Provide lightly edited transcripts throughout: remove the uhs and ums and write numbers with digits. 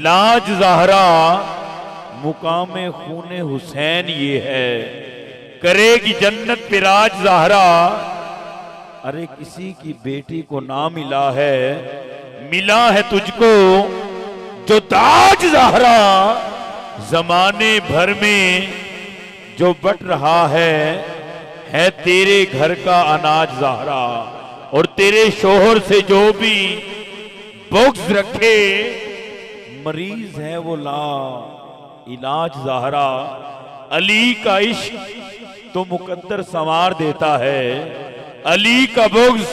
لاج زہرا مقام خون حسین یہ ہے، کرے گی جنت پہ راج زہرا۔ ارے کسی کی بیٹی کو نہ ملا ہے، ملا ہے تجھ کو جو تاج زہرا۔ زمانے بھر میں جو بٹ رہا ہے تیرے گھر کا اناج زہرا، اور تیرے شوہر سے جو بھی بغض رکھے مریض ہے وہ لا علاج زہرا۔ علی کا عشق تو مقدر سنوار دیتا ہے، علی کا بغض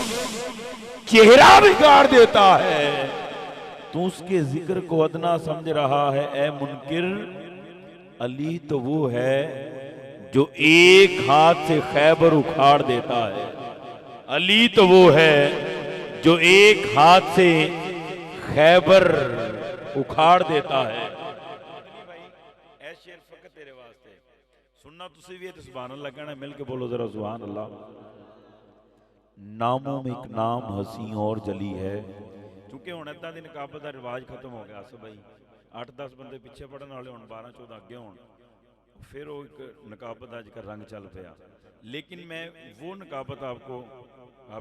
چہرہ بگاڑ دیتا ہے۔ تو اس کے ذکر کو ادنا سمجھ رہا ہے اے منکر، علی تو وہ ہے جو ایک ہاتھ سے خیبر اکھاڑ دیتا ہے، علی تو وہ ہے جو ایک ہاتھ سے خیبر اکھاڑ دیتا ہے۔ اے شیر فقط تیرے واسطے سننا تسی بھی ہے تو سبحان اللہ کہنا، مل کے بولو ذرا سبحان اللہ۔ ناموں میں ایک نام حسین اور جلی ہے، چونکہ ہن ادھا دی نقابت دا رواج ختم ہو گیا سب بھائی، 8-10 بندے پیچھے پڑھن والے ہن 12-14 اگے ہون، پھر وہ ایک نقابت آج کا رنگ چل پیا۔ لیکن میں وہ نقابت آپ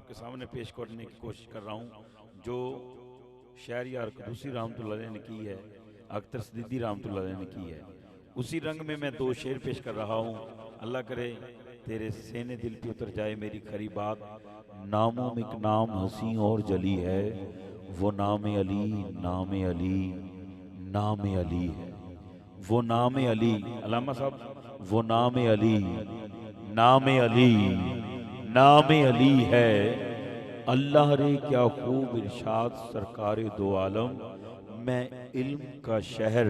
کے سامنے پیش کرنے کی کوشش کر رہا ہوں جو شہریار قدوسی رحمۃ اللہ علیہ نے کی ہے، اختر صدیقی رحمۃ اللہ علیہ نے کی ہے۔ اسی رنگ میں 2 شعر پیش کر رہا ہوں، اللہ کرے تیرے سینے دل پہ اتر جائے میری کھری بات۔ ناموں میں ایک نام حسین اور جلی ہے، وہ نام علی، نام علی، نام علی ہے، وہ نام علی۔ علامہ صاحب وہ نام علی، نام علی، نام علی ہے۔ اللہ رے کیا خوب ارشاد سرکار دو عالم، میں علم کا شہر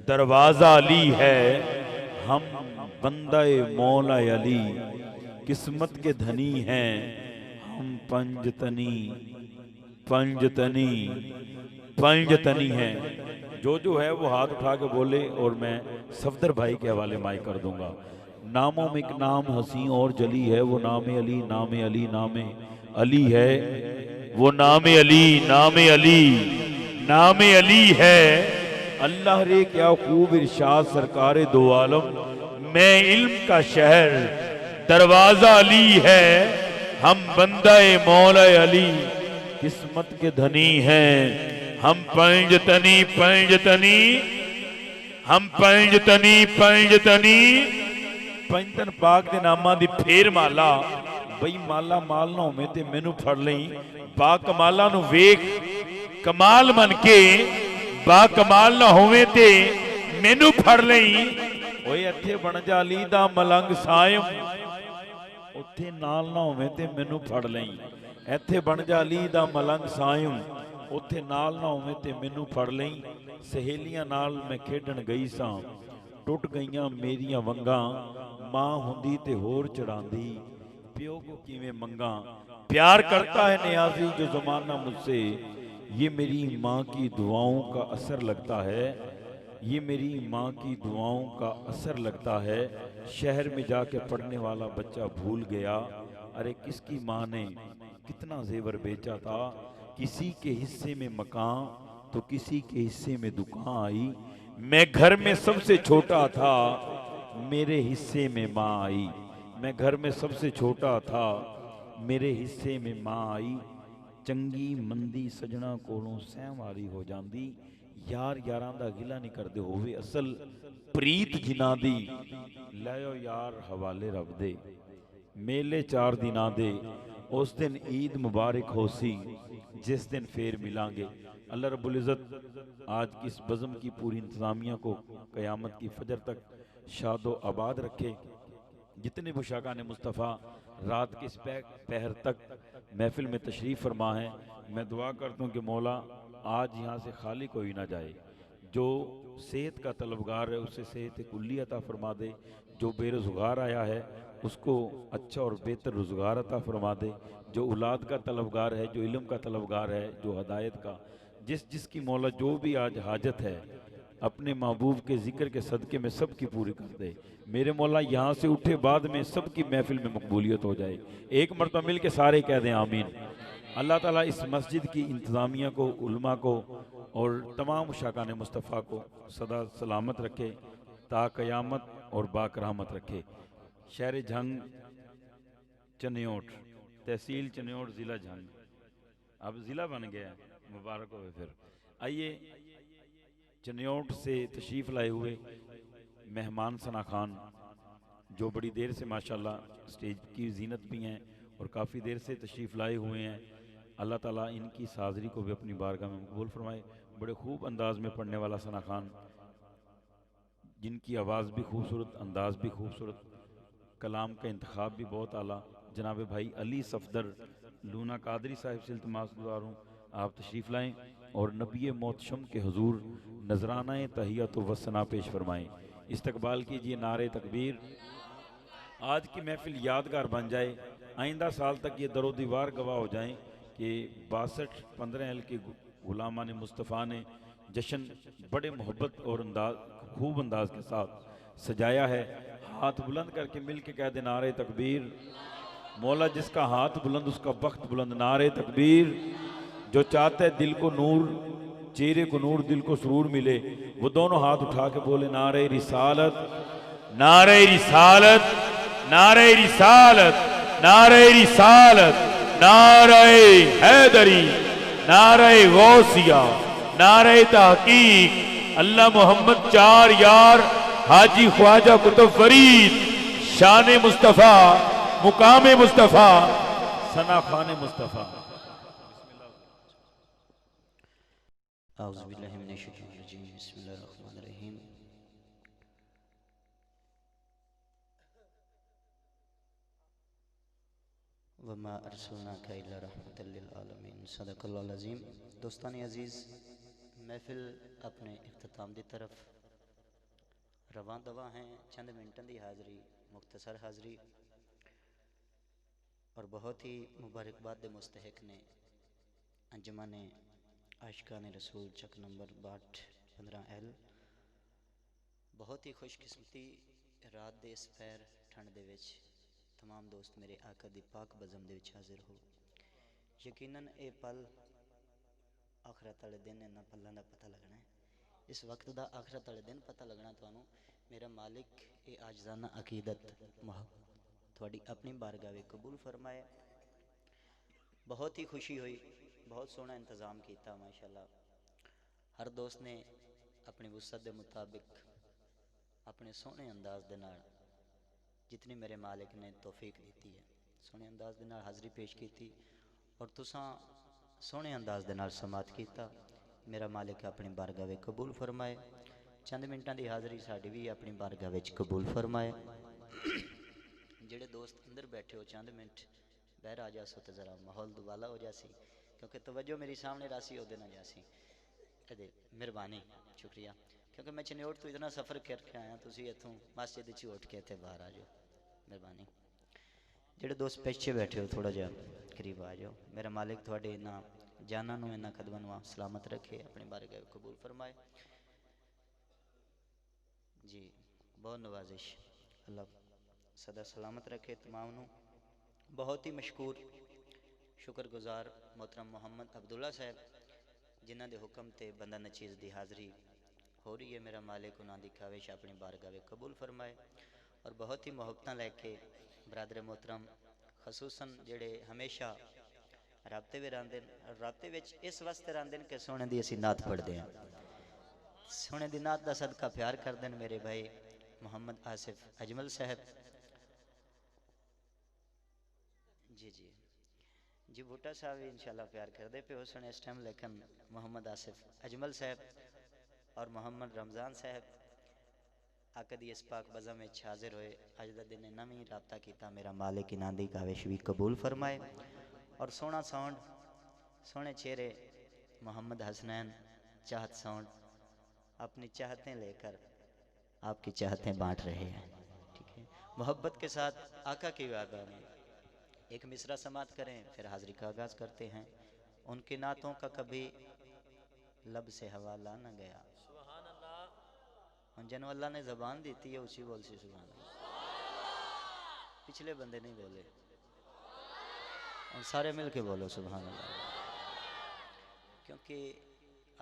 دروازہ علی ہے۔ ہم بندہ مولا علی قسمت کے دھنی ہیں، ہم پنجتنی ہیں۔ جو ہے وہ ہاتھ اٹھا کے بولے اور میں صفدر بھائی کے حوالے مائی کر دوں گا۔ ناموں میں ایک نام حسین اور جلی ہے، وہ نام علی، نام علی، نام علی ہے، وہ نام علی، نام علی، نام علی ہے۔ اللہ رے کیا خوب ارشاد سرکار دو عالم، میں علم کا شہر دروازہ علی ہے۔ ہم بندہ مولا علی قسمت کے دھنی ہیں، ہم پنجتنی پنجتن پاک دے نامہ دی پھیر مالا۔ بھئی مالا مال نہ ہوئے تے مینو پھڑ لیں، با کمالا نو ویک کمال من کے، با کمال نہ ہوئے تے مینو پھڑ لیں۔ اوے اتھے بن جا لی دا ملنگ سائم، اتھے نال نہ ہوئے تے مینو پھڑ لیں۔ ایتھے بن جا لی دا ملنگ سائم، اتھے نال نہ ہوئے تے مینو پھڑ لیں۔ سہیلیاں نال میں کھیڈن گئی ساں، ٹوٹ گئیاں میریاں ونگاں، ماں ہوندی تے ہور چڑھاندی، پیو کو کیویں منگاں۔ پیار کرتا ہے نیازی جو زمانہ مجھ سے، یہ میری ماں کی دعاؤں کا اثر لگتا ہے، یہ میری ماں کی دعاؤں کا اثر لگتا ہے۔ شہر میں جا کے پڑھنے والا بچہ بھول گیا، ارے کس کی ماں نے کتنا زیور بیچا تھا۔ کسی کے حصے میں مکان تو کسی کے حصے میں دکان آئی، میں گھر میں سب سے چھوٹا تھا، میرے حصے میں ماں آئی۔ میں گھر میں سب سے چھوٹا تھا، میرے حصے میں ماں آئی۔ چنگی مندی سجنا کولوں سہم والی ہو جاندی، یار یاراں دا گلہ نہیں کردے ہووے اصل پریت جناں دی، لائیو یار حوالے رب دے، میلے 4 دناں دے، اس دن عید مبارک ہو سی جس دن پھر ملیں گے۔ اللہ رب العزت آج کی اس بزم کی پوری انتظامیہ کو قیامت کی فجر تک شاد و آباد رکھے۔ جتنے بشاکان مصطفیٰ رات کے اس پہر تک محفل میں تشریف فرما ہے، میں دعا کرتا ہوں کہ مولا آج یہاں سے خالی کوئی نہ جائے۔ جو صحت کا طلبگار ہے اسے صحت کلی عطا فرما دے، جو بے روزگار آیا ہے اس کو اچھا اور بہتر روزگار عطا فرما دے، جو اولاد کا طلبگار ہے، جو علم کا طلبگار ہے، جو ہدایت کا، جس کی مولا جو بھی آج حاجت ہے اپنے محبوب کے ذکر کے صدقے میں سب کی پوری کر دے۔ میرے مولا یہاں سے اٹھے بعد میں سب کی محفل میں مقبولیت ہو جائے۔ ایک مرتبہ مل کے سارے کہہ دیں آمین۔ اللہ تعالیٰ اس مسجد کی انتظامیہ کو، علماء کو اور تمام شاکان مصطفیٰ کو سدا سلامت رکھے تا قیامت اور باکرامت رکھے۔ شہر جھنگ چنیوٹ، تحصیل چنیوٹ، ضلع جھنگ، اب ضلع بن گیا ہے، مبارک ہوئے۔ پھر آئیے چنیوٹ سے تشریف لائے ہوئے مہمان ثنا خان، جو بڑی دیر سے ماشاءاللہ سٹیج کی زینت بھی ہیں اور کافی دیر سے تشریف لائے ہوئے ہیں، اللہ تعالیٰ ان کی حاضری کو بھی اپنی بارگاہ میں قبول فرمائے۔ بڑے خوب انداز میں پڑھنے والا ثنا خان، جن کی آواز بھی خوبصورت، انداز بھی خوبصورت، کلام کا انتخاب بھی بہت اعلیٰ، جناب بھائی علی صفدر لونا قادری صاحب سے التماس گزار ہوں آپ تشریف لائیں اور نبی محتشم کے حضور نذرانہ تحیت و ثنا پیش فرمائیں۔ استقبال کیجئے، نعرہ تکبیر۔ آج کی محفل یادگار بن جائے، آئندہ سال تک یہ در و دیوار گواہ ہو جائیں کہ 62-15 اہل کے غلامان مصطفیٰ نے جشن بڑے محبت اور خوب انداز کے ساتھ سجایا ہے۔ ہاتھ بلند کر کے مل کے کہہ دے نعرہ تکبیر۔ مولا جس کا ہاتھ بلند اس کا بخت بلند، نعرہ تکبیر۔ جو چاہتا ہے دل کو نور، چہرے کو نور، دل کو سرور ملے، وہ دونوں ہاتھ اٹھا کے بولے نعرہ رسالت، نعرہ رسالت، نعرہ رسالت، نعرہ رسالت، نعرہ حیدری، نعرہ غوثیہ، نعرہ تحقیق، اللہ محمد چار یار، حاجی خواجہ قطب فرید، شان مصطفیٰ، مقام مصطفیٰ، ثنا خان مصطفیٰ۔ اعوذ باللہ من الشیطان الرجیم، بسم اللہ الرحمن الرحیم۔ وما ارسلناک الا رحمۃ للعالمین، صدق اللہ العظیم۔ دوستان عزیز، محفل اپنے اختتام دی طرف رواں دواں ہیں۔ چند منٹن دی حاضری، مختصر حاضری، اور بہت ہی مبارکباد دے مستحق نے انجمن عاشقان رسول چک نمبر 62-15 بہت ہی خوش قسمتی رات دے اس پیر ٹھنڈ دے وچ تمام دوست میرے آقا دی پاک بزم دے وچ حاضر ہو۔ یقیناً اے پل آخرت والے دن انہاں پلاں دا پتہ لگنا ہے، اس وقت دا آخرت والے دن پتہ لگنا تانوں۔ میرا مالک اے عاجزانہ عقیدت تھوڑی اپنی بارگاہ وچ قبول فرمائے۔ بہت ہی خوشی ہوئی، بہت سونا انتظام کیتا ماشاءاللہ۔ ہر دوست نے اپنی وسعت دے مطابق اپنے سونے انداز دے نال جتنی میرے مالک نے توفیق دیتی ہے، سونے انداز دے نال حاضری پیش کیتی، اور تساں سونے انداز دے نال سماعت کیتا۔ میرا مالک اپنی بارگاہ وچ قبول فرمائے۔ چند منٹاں دی حاضری ساڈی بھی اپنی بارگاہ وچ قبول فرمائے۔ جڑے دوست اندر بیٹھے ہو چند منٹ باہر آ جاسو تو ذرا ماحول دوبالا ہو جاسی، کیونکہ توجہ میری سامنے راسی ہو دینا جاسی۔ مہربانی، شکریہ، کیونکہ میں چنیوٹ تو اتنا سفر کر کے آیا، تسی اتوں مسجد چ اٹھ کے اتنے باہر آ جاؤ، مہربانی۔ جڑے دوست پیچھے بیٹھے ہو تھوڑا جہا قریب آ جاؤ۔ میرا مالک تھوڑے انہاں جاناں نوں، انہاں قدماں نوں سلامت رکھے، اپنی بارگاہ قبول فرمائے۔ جی بہت نوازش، اللہ سدا سلامت رکھے تمام نوں۔ بہت ہی مشکور، شکر گزار محترم محمد عبداللہ صاحب، جنہ دے حکم تے بندہ نچیز دی حاضری ہو رہی ہے۔ میرا مالک انہاں دی کاوش اپنی بارگاہ قبول فرمائے۔ اور بہت ہی محبتاں لے کے برادر محترم خصوصاً جڑے ہمیشہ رابطے میں رہندے، رابطے وچ اس واسطے رہندے کہ سونے دی اسی نعت پڑھدے ہیں، سونے دی نعت دا صدقہ پیار کردے میرے بھائی محمد آصف اجمل صاحب۔ جی بھٹا صاحب بھی انشاءاللہ پیار کردے پہ ہو سنے اس ٹائم، لیکن محمد آصف اجمل صاحب اور محمد رمضان صاحب آقا دی اس پاک بزم میں حاضر ہوئے۔ اج دا دن نمی رابطہ کیتا، میرا مالک انہاں دی کاوش بھی قبول فرمائے۔ اور سونا ساؤنڈ، سونے چہرے محمد حسنین چاہت ساؤنڈ اپنی چاہتیں لے کر آپ کی چاہتیں بانٹ رہے ہیں، ٹھیک ہے۔ محبت کے ساتھ آقا کی بارگاہ میں ایک مصرع سماعت کریں، پھر حاضری کا آغاز کرتے ہیں۔ ان کی نعتوں کا کبھی لب سے حوالہ نہ گیا، ان جنوں اللہ نے زبان دیتی ہے اسی بول سی سبحان اللہ، پچھلے بندے نہیں بولے۔ اور سارے مل کے بولو سبحان اللہ. کیونکہ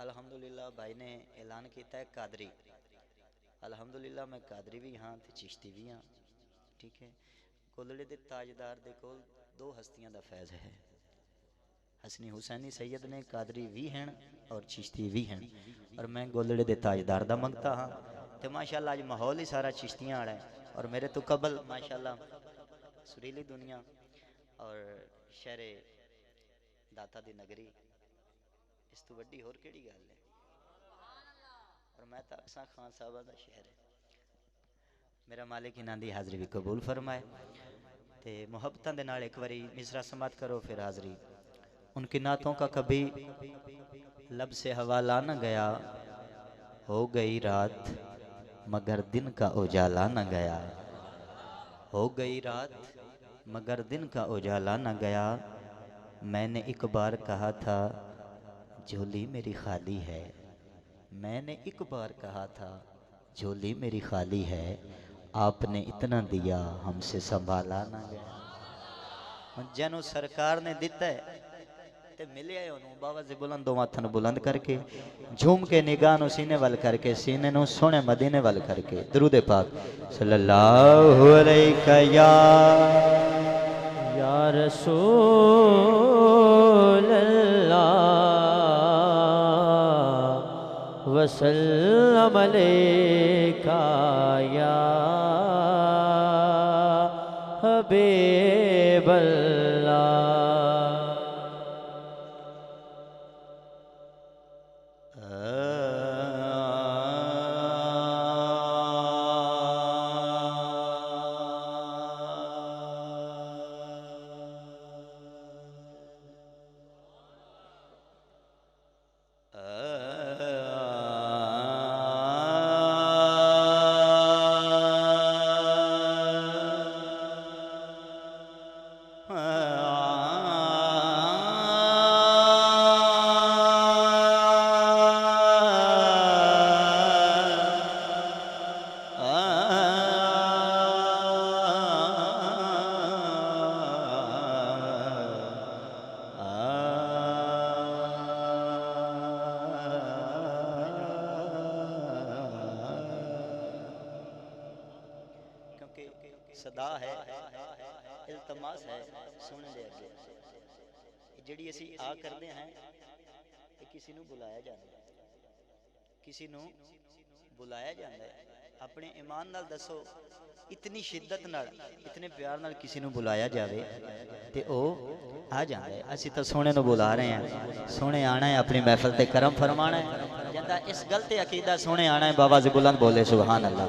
الحمدللہ بھائی نے اعلان کیتا ہے قادری. الحمدللہ میں قادری بھی ہاں تے چشتی بھی ہاں. ٹھیک ہے. گولڑے دے تاجدار دے کول دو ہستیاں دا فیض ہے. حسنی حسینی سید نے قادری بھی ہیں اور چشتی بھی ہیں. اور میں گولڑے دے تاجدار دا منگتا ہاں. تو ماشاءاللہ آج ماحول ہی سارا چشتیاں آڑا ہے. اور میرے تو قبل ماشاءاللہ سریلی دنیا اور شہر داتا دی نگری اس تو وڈی ہور کیڑی گل ہے. اور میں تا اکساں خان صاحبہ دا شہر ہے. میرا مالک انہاں دی حاضری بھی قبول فرمائے. تے محبتاں دے نال ایک واری مصرع سماعت کرو پھر حاضری. ان کی نعتوں کا کبھی لب سے حوالہ نہ گیا. ہو گئی رات مگر دن کا اجالا نہ گیا. ہو گئی رات مگر دن کا اجالا نہ گیا. میں نے ایک بار کہا تھا جھولی میری خالی ہے. میں نے ایک بار کہا تھا جھولی میری خالی ہے. آپ نے اتنا دیا ہم سے سنبھالا نہ گیا. جنوں سرکار نے دیتا ہے تے ملے آئے انہوں بابا سے بلند دو ہاتھوں بلند کر کے جھوم کے نگاہ نو سینے وال کر کے سینے نو سونے مدینے وال کر کے درود پاک صلی اللہ علیہ یا رسول اللہ وسلم علیکہ یا حبیب اللہ. صدا ہے التماس ہے سونے دے اگے جڑی اسی آ کردے ہیں کہ کسی نو بلایا جاندہ ہے. کسی نو بلایا جاندہ ہے. اپنے ایمان نال دسو اتنی شدت نال اتنے پیار نال کسی نو بلایا جاوے تے او آ جاندہ ہے. اسی تو سونے نو بلا رہے ہیں. سونے آنا ہے اپنی محفل تے کرم فرمانا ہے. جندہ اس غلط عقیدہ سونے آنا ہے بابا سے بلند بولے سبحان اللہ.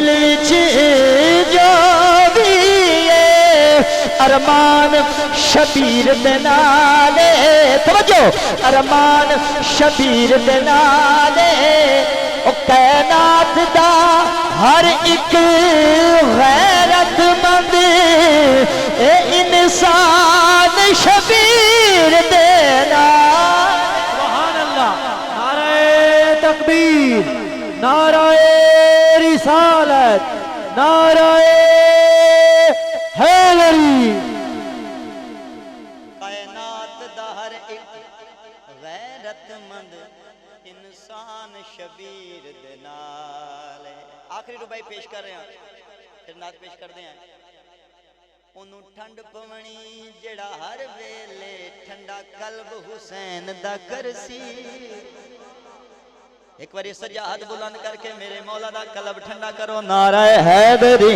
دل چ جو بھی ارمان شبیر دے نالے توجہ ارمان شبیر دے نالے او کائنات دا ہر ایک غیرت مند اے انسان شبیر دے نالے سبحان اللہ نعرہ تکبیر نعرہ رسالت نعرہ حیدری کائنات دا ہر ایک غیرت مند انسان شبیر دے نال آخری ربائی پیش کر رہے ہیں پھر نعت پیش کر دیں انہوں ٹھنڈ پونی جڑا ہر ویلے ٹھنڈا قلب حسین دا کرسی ایک باری سجاد بلند کر کے میرے مولا دا قلب ٹھنڈا کرو نعرہ حیدری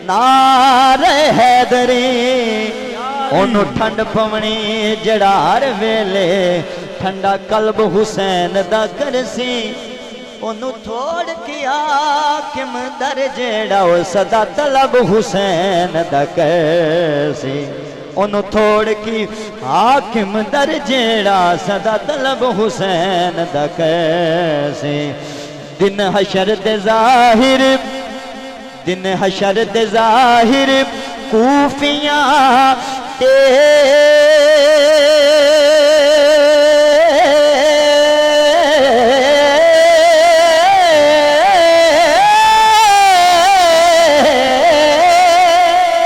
نعرہ حیدری انہوں ٹھنڈ پونی جڑا ہر ویلے ٹھنڈا قلب حسین دا کرسی انہوں تھوڑ کیا کم در جیڑا وہ صدا طلب حسین دا کرسی انہوں تھوڑ کی حاکم در جیڑا صدا طلب حسین دا کرسی دن حشر دے ظاہر دن حشر دے ظاہر کوفیاں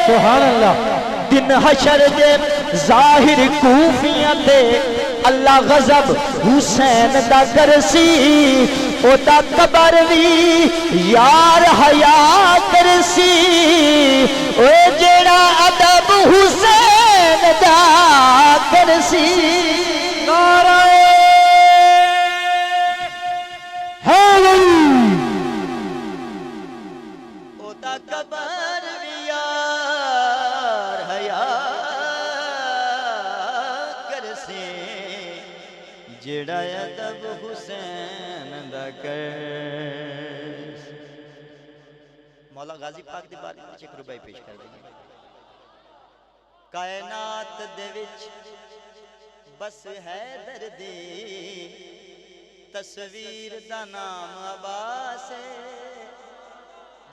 سبحان اللہ دن حشر دے ظاہر کوفیاں تے اللہ غضب حسین دا کرسی او دا قبر وی یار حیا کرسی او جیڑا ادب حسین دا کرسی نعرہ حیدری او دا قبر وی یار حیا کرسی جڑا ادب حسین دا کرس مولا غازی پاک دی بارے میں ایک ربائی پیش کر دیں کائنات دے وچ بس حیدر دی تصویر دا نام عباس ہے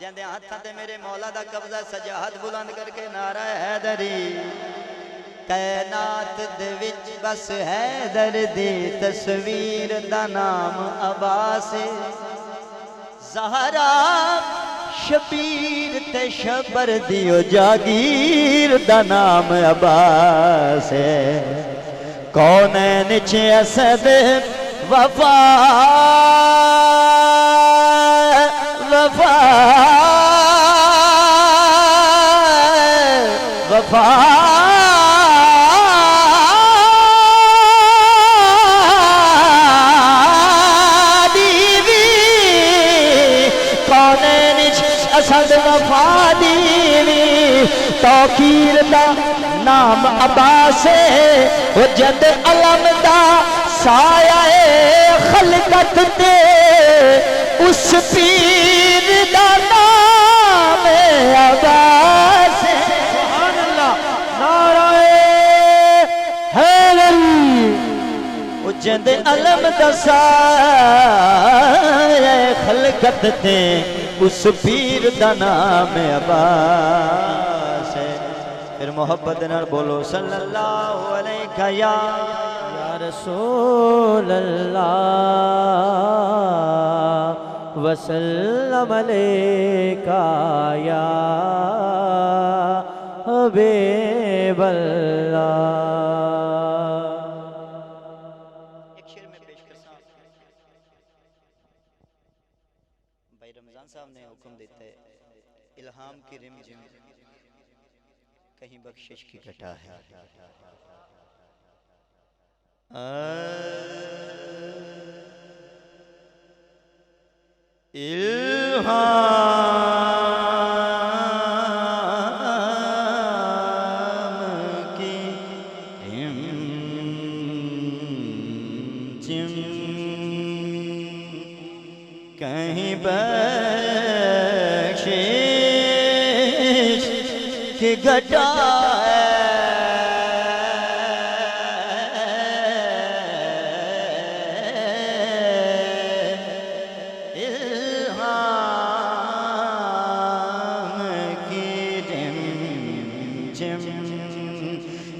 جندے ہاتھاں تے میرے مولا دا قبضہ سجاد بلند کر کے نعرہ حیدری کائنات دے وچ بس حیدر دی تصویر دا نام عباس ہے زہرا شبیر تے شبر دیو جاگیر دا نام عباس ہے کونین چے اسد وفا وفا وفا اسد وفا دیوی توقیر دا نام عباس ہے وہ جد علم دا سایہ خلقت تے اس پیر دا نام عباس ہے سبحان اللہ نعرہ حیدری وہ جد علم دا سایہ خلقت تے اس پیر دا نام عباس ہے پھر محبت نال بولو صلی اللہ علیہ یا رسول اللہ وسلم علیکہ یا حبیب اللہ ایک شعر میں پیش کرتا ہوں بھائی رمضان صاحب نے حکم دیتا ہے الہام کی رم جم کہیں بخشش کی گھٹا ہے الہام کی رم جم کہیں بخشش کی گھٹا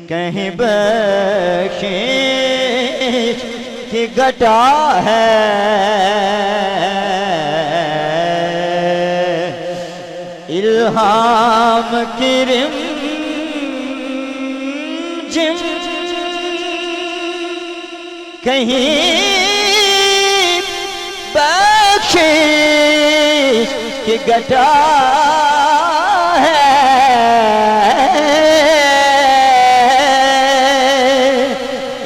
کہیں بخشش کی گھٹا ہے الہام کی رمجم کہیں بخشش کی گھٹا ہے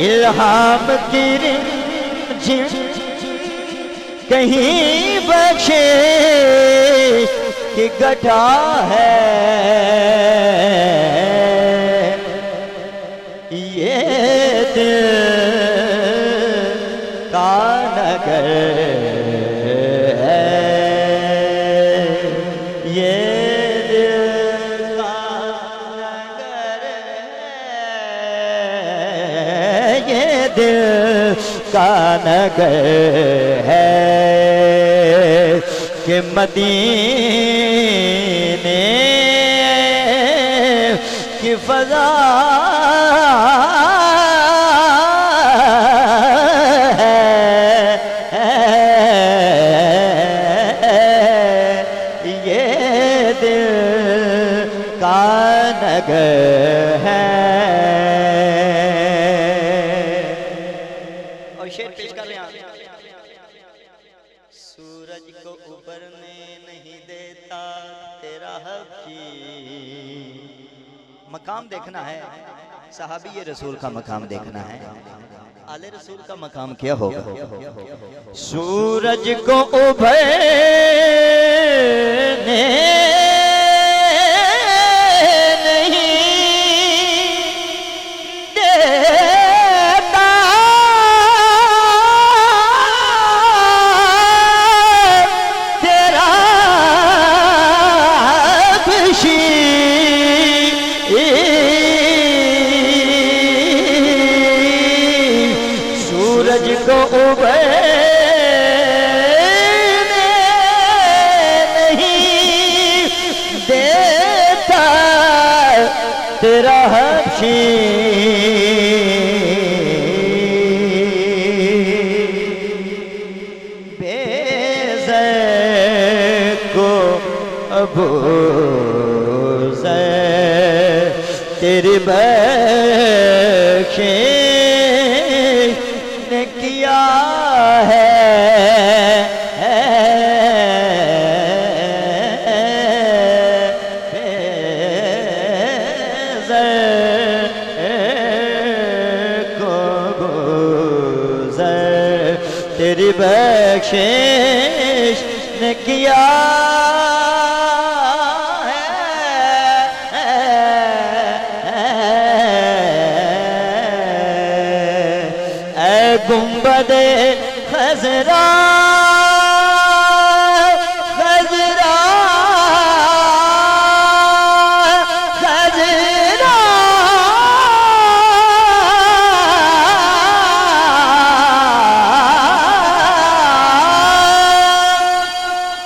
الہام کی رمجم کہیں بخشش کی گھٹا ہے یہ دل کا نگر ہے یہ دل کا نگر ہے یہ دل کا نگر ہے کہ مدینے کی فضا یہ دل کا نگر ہے اور شعر پیش کر رہے ہیں سورج کو ابھرنے نہیں دیتا تیرا حبشی مقام دیکھنا ہے صحابی رسول کا مقام دیکھنا ہے آل رسول کا مقام کیا ہوگا سورج کو ابھرنے سورج کو ابھرنے نہیں دیتا تیرا حبشی بے زر کو ابو زر تیری بخشش نے کیا ہے بے زر کو گزر تیری بخشش نے کیا گنبد خضرا خضرا خضرا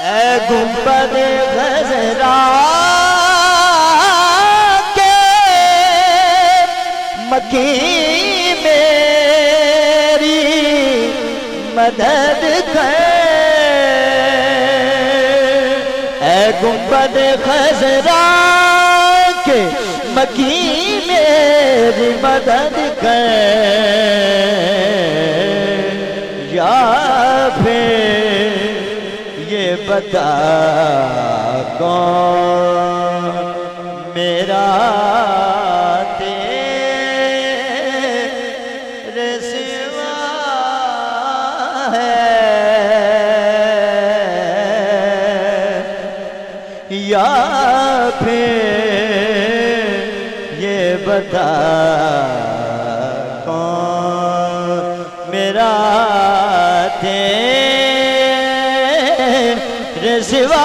اے گنبد خضرا کے مکین مدد کر اے گنبد خضرا کے مکی میری مدد کر یا پھر یہ بتا کون میرا تیرے سوا ہے یا پھر یہ بتا کون میرا تیرے سوا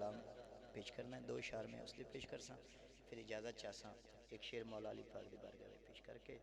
کلام پیش کرنا ہے 2 اشعار میں اس لیے پیش کرساں پھر اجازت چاہساں ایک شعر مولا علی پاک دی بارگاہ میں پیش کر کے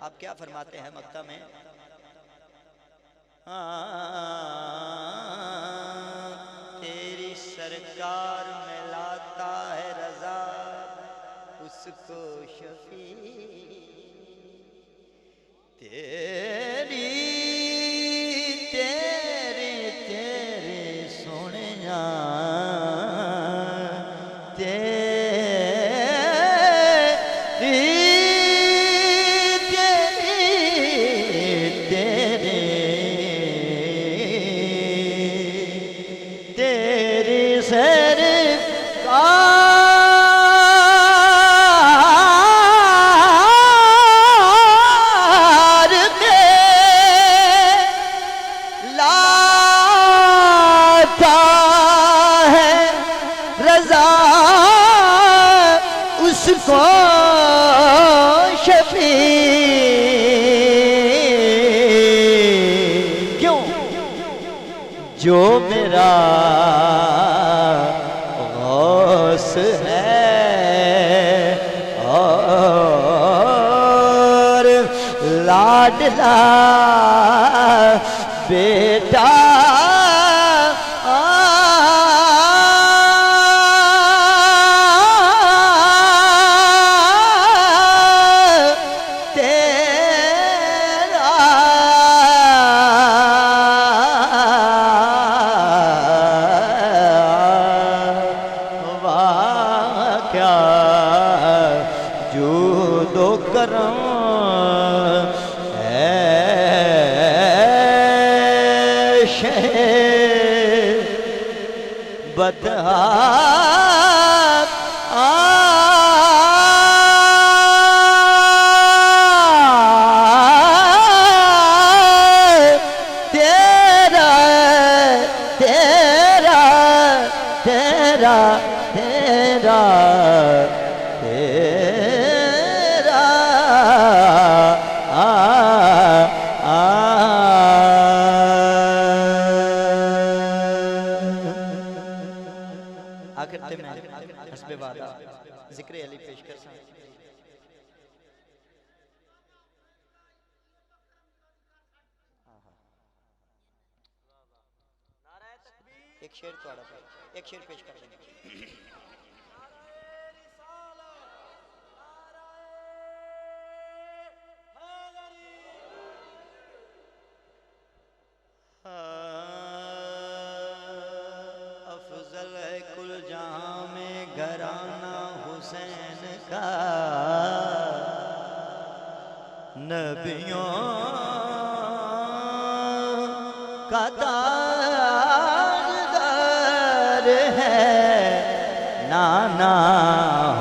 آپ کیا فرماتے ہیں مقطع میں؟ تیری سرکار میں لاتا ہے رضا اس کو شفیع، تیری سونیا جو میرا غوث ہے اور لاڈلا بیٹا ذکر علی پیش کر سکتے ایک شعر تو آڑا پہ ایک شعر پیش کر دیں افضل ہے کل جہاں میں گھرانہ حسین کا، نبیوں کا تاجدار ہے نانا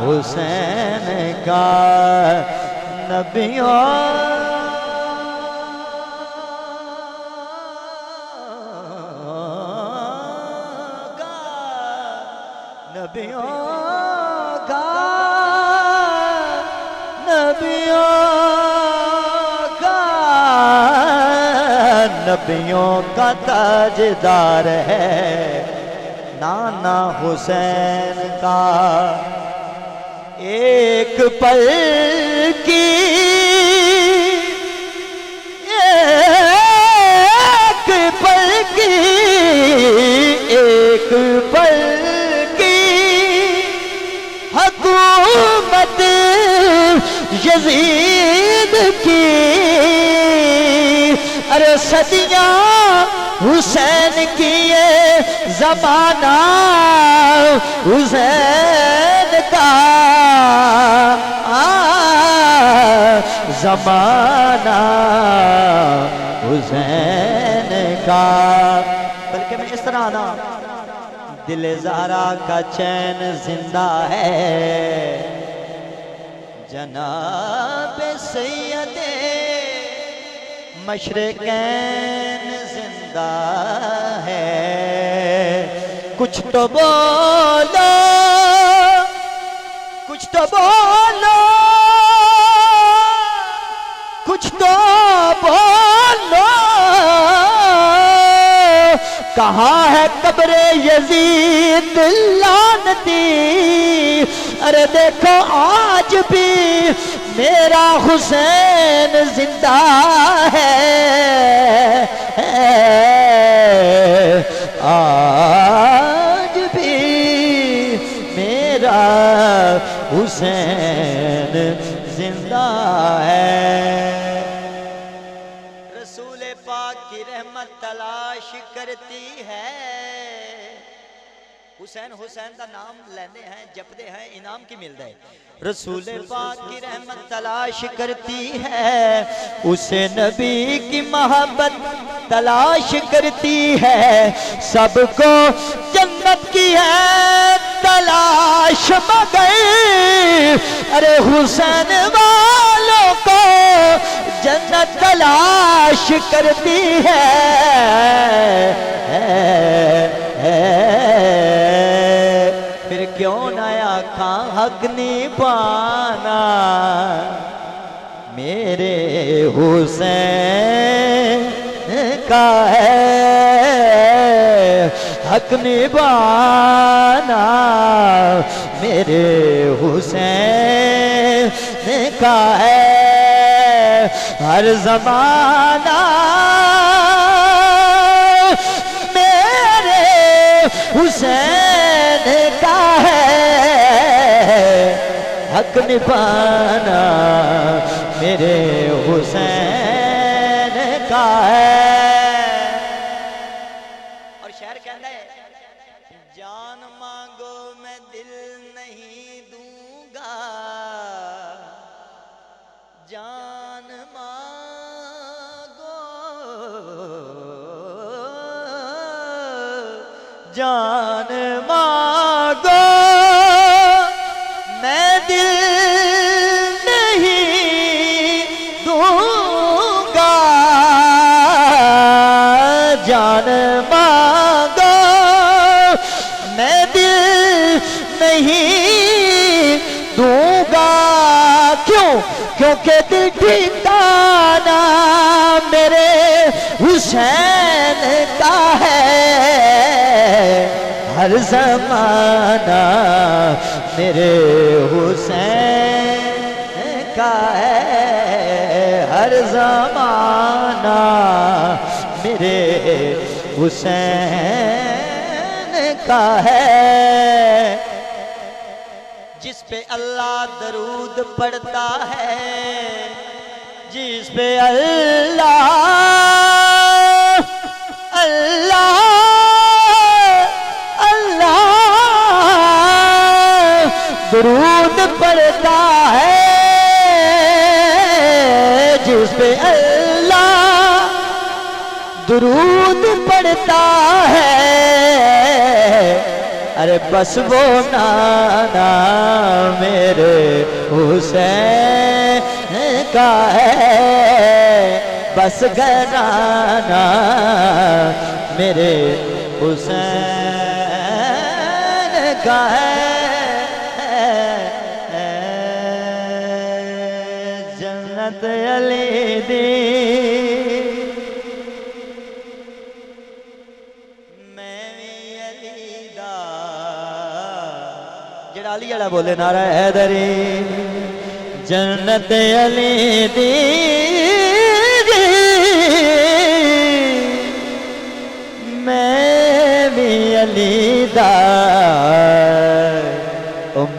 حسین کا، نبیوں نبیوں کا تاجدار ہے نانا حسین کا، ایک پل کی حکومت یزید کی، ارے صدیاں حسین کی یہ زمانہ حسین کا، زمانہ حسین کا، بلکہ میں اس طرح نا دل زہرا کا چین زندہ ہے، جناب سید مشرقین زندہ ہے، کچھ تو بولو کچھ تو بولو کچھ تو بولو، کہاں ہے قبر یزید لعنتی، ارے دیکھو آج بھی میرا حسین زندہ ہے آج بھی میرا حسین زندہ ہے رسول پاک کی رحمت تلاش کرتی ہے حسین حسین دا نام لیندے ہیں جپدے ہیں انعام کی ملتا ہے رسول پاک کی رحمت تلاش کرتی ہے اسے نبی کی محبت تلاش کرتی ہے سب کو جنت کی ہے تلاش مگر ارے حسین والوں کو جنت تلاش کرتی ہے پھر کیوں نہ آنکھاں حق نہیں پانا میرے حسین کا ہے حق نبھانا میرے حسین کا ہے ہر زمانہ میرے حسین کا ہے حق نبھانا میرے حسین کا ہے اور شعر کہتا ہے جان مانگو میں دل نہیں دوں گا جان مانگو جان مانگو میں دل نہیں دوں گا جان مانگو میں دل نہیں دوں گا کیوں کیونکہ دل ٹھکانا میرے حسین کا ہے ہر زمانہ میرے حسین کا ہے ہر زمانہ میرے حسین کا ہے جس پہ اللہ درود پڑھتا ہے جس پہ اللہ درود پڑھتا ہے جس پہ اللہ درود پڑھتا ہے ارے بس وہ نانا میرے حسین کا ہے بس گھرانا میرے حسین کا ہے جنت علی دی میں علی دا جڑا علی جڑا بولے نعرہ حیدری جنت علی دی میں بھی علی دا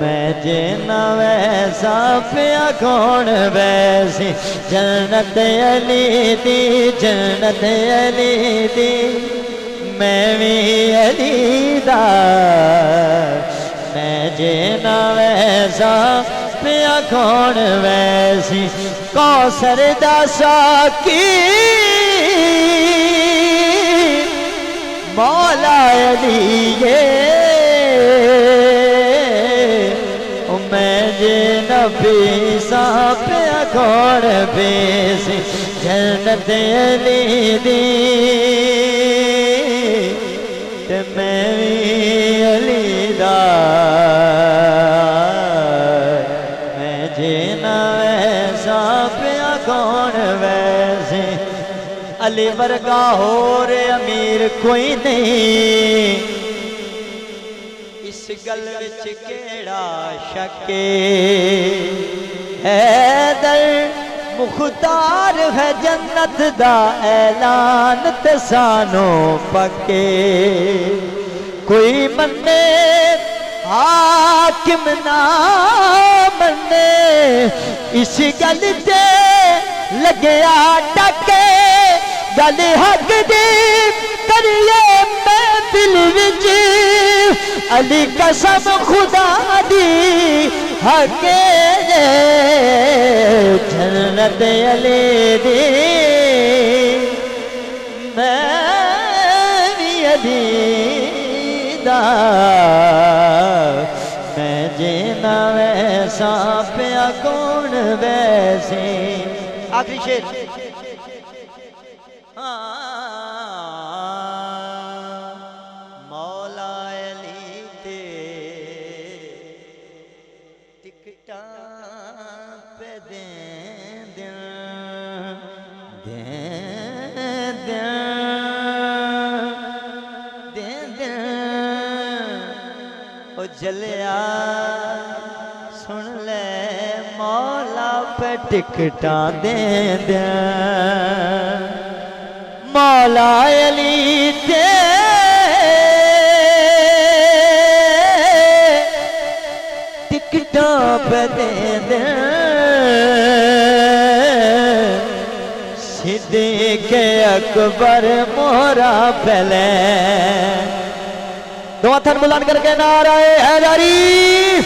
میں جینا ویسا پیا کون ویسی جنت علی دی جنت علی دی میں بھی علی دا میں جینا ویسا پیا کون ویسی کوثر دا ساکی مولا علی میں جے نبی سا پیا کون بیسی جنت علی دی تے میں بھی علی دا میں جے نہ ویسا پیا کون ویسے علی ورگا ہو رے امیر کوئی نہیں اس اس گل وچ کیڑا شکے حیدر مختار ہے جنت دا اعلان تے سانو پکے کوئی منے حاکم نہ منے اس گل تے لگیا ٹکے گل حق دی کریے محفل وچ علی قسم خدا دی حق جنت علی دی میں بھی علی دا میں جینا ویسا پیا کون ویسے آخری شیر مولا علی تے ٹکٹاں پہ دیں دن او جلیا سن لے مولا پہ ٹکٹاں دیں دیں مولا علی تے ٹکٹاں پہ دیں دیں صدیق اکبر مہرا پہلے دو ہاتھ بلند کر کے نعرہ حیدری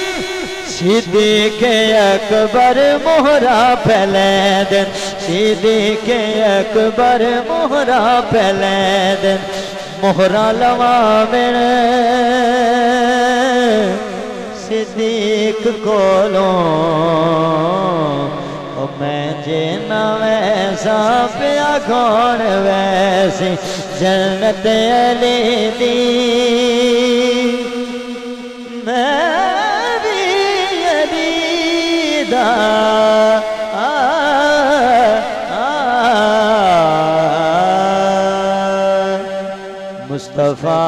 صدیق اکبر مہرا پہلے دن صدیق اکبر مہرا پہلے دن مہرا لوا من صدیق کولوں میں جینا ویسا پیا کون ویسی جنت علی دی میں بھی علی دا مصطفیٰ